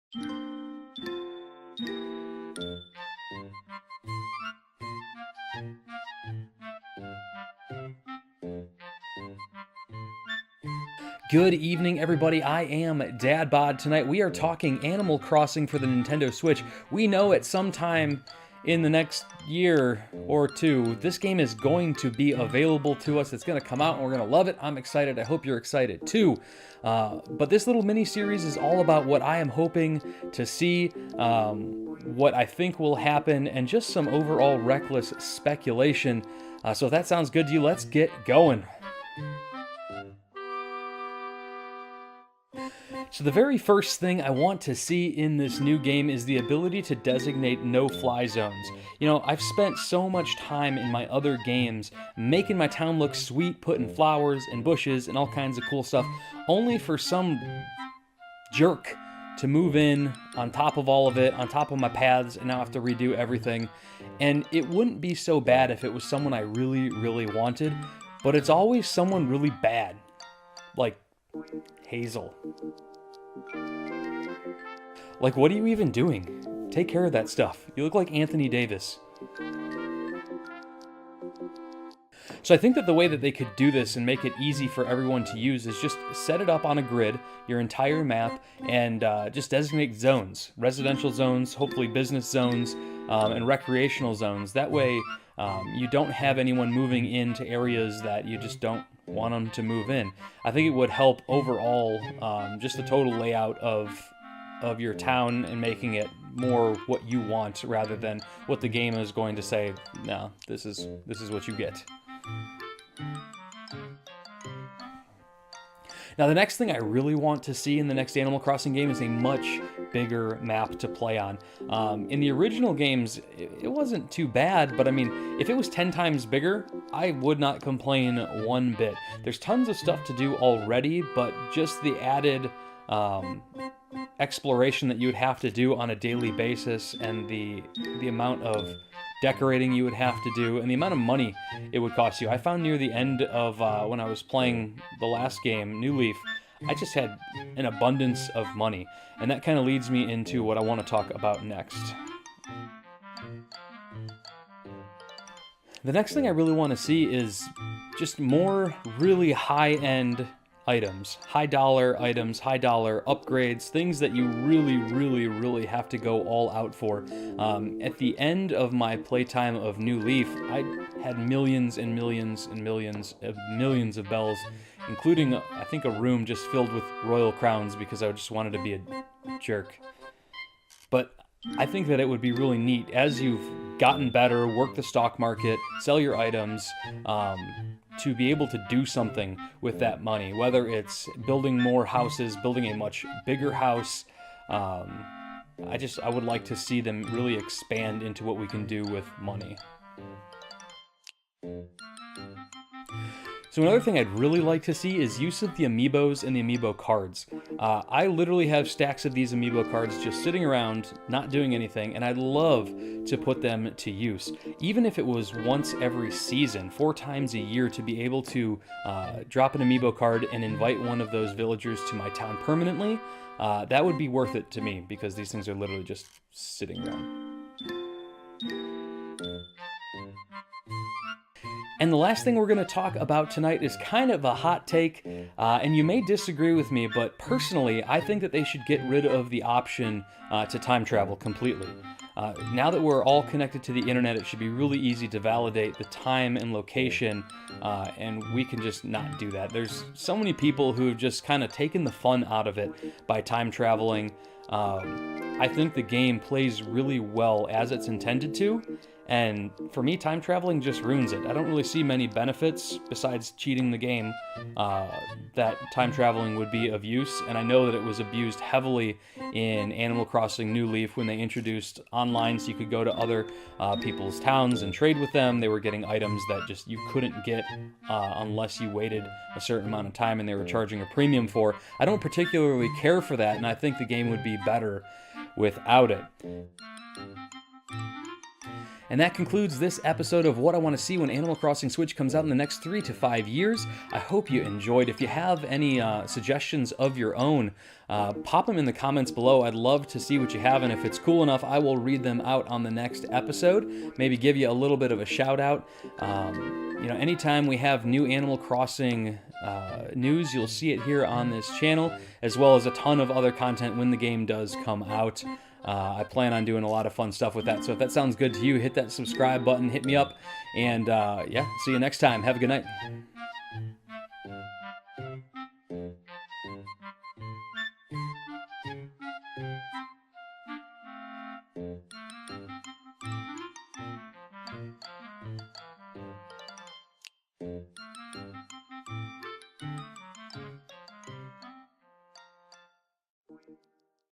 Good evening, everybody. I am Dad Bod. Tonight we are talking Animal Crossing for the Nintendo Switch. We know at some time in the next year or two, this game is going to be available to us. It's going to come out and we're going to love it. I'm excited. I hope you're excited too. But this little mini-series is all about what I am hoping to see, what I think will happen, and just some overall reckless speculation. So if that sounds good to you, let's get going. So the very first thing I want to see in this new game is the ability to designate no-fly zones. You know, I've spent so much time in my other games making my town look sweet, putting flowers and bushes and all kinds of cool stuff, only for some jerk to move in on top of all of it, on top of my paths, and now have to redo everything. And it wouldn't be so bad if it was someone I really, really wanted, but it's always someone really bad, like Hazel. Like, what are you even doing? Take care of that stuff. You look like Anthony Davis. So I think that the way that they could do this and make it easy for everyone to use is just set it up on a grid, your entire map, and just designate zones. Residential zones, hopefully business zones, and recreational zones. That way you don't have anyone moving into areas that you just don't want them to move in. I think it would help overall, just the total layout of your town and making it more what you want rather than what the game is going to say, no, this is what you get. Now, the next thing I really want to see in the next Animal Crossing game is a much bigger map to play on. In the original games, it wasn't too bad, but I mean, if it was 10 times bigger, I would not complain one bit. There's tons of stuff to do already, but just the added exploration that you would have to do on a daily basis, and the amount of decorating you would have to do, and the amount of money it would cost you. I found near the end of when I was playing the last game, New Leaf, I just had an abundance of money, and that kind of leads me into what I want to talk about next. The next thing I really want to see is just more really high-end items, high dollar upgrades, things that you really have to go all out for. At the end of my playtime of New Leaf, I had millions and millions and millions of bells, including I think a room just filled with royal crowns because I just wanted to be a jerk. But I think that it would be really neat as you've gotten better, work the stock market, sell your items, to be able to do something with that money, whether it's building more houses, building a much bigger house. I would like to see them really expand into what we can do with money. So another thing I'd really like to see is use of the Amiibos and the Amiibo Cards. I literally have stacks of these Amiibo Cards just sitting around, not doing anything, and I'd love to put them to use. Even if it was once every season, 4 times a year, to be able to drop an Amiibo card and invite one of those villagers to my town permanently, that would be worth it to me, because these things are literally just sitting around. And the last thing we're going to talk about tonight is kind of a hot take, and you may disagree with me, but personally, I think that they should get rid of the option to time travel completely. Now that we're all connected to the internet, it should be really easy to validate the time and location, and we can just not do that. There's so many people who've just kind of taken the fun out of it by time traveling. I think the game plays really well as it's intended to, and for me, time traveling just ruins it. I don't really see many benefits besides cheating the game that time traveling would be of use, and I know that it was abused heavily in Animal Crossing New Leaf when they introduced online so you could go to other people's towns and trade with them. They were getting items that just you couldn't get unless you waited a certain amount of time, and they were charging a premium for. I don't particularly care for that, and I think the game would be better without it. And that concludes this episode of What I Want to See when Animal Crossing Switch comes out in the next 3 to 5 years. I hope you enjoyed. If you have any suggestions of your own, pop them in the comments below. I'd love to see what you have, and if it's cool enough, I will read them out on the next episode. Maybe give you a little bit of a shout out. Anytime we have new Animal Crossing news, you'll see it here on this channel, as well as a ton of other content when the game does come out. I plan on doing a lot of fun stuff with that, so if that sounds good to you, hit that subscribe button, hit me up, and yeah, see you next time. Have a good night.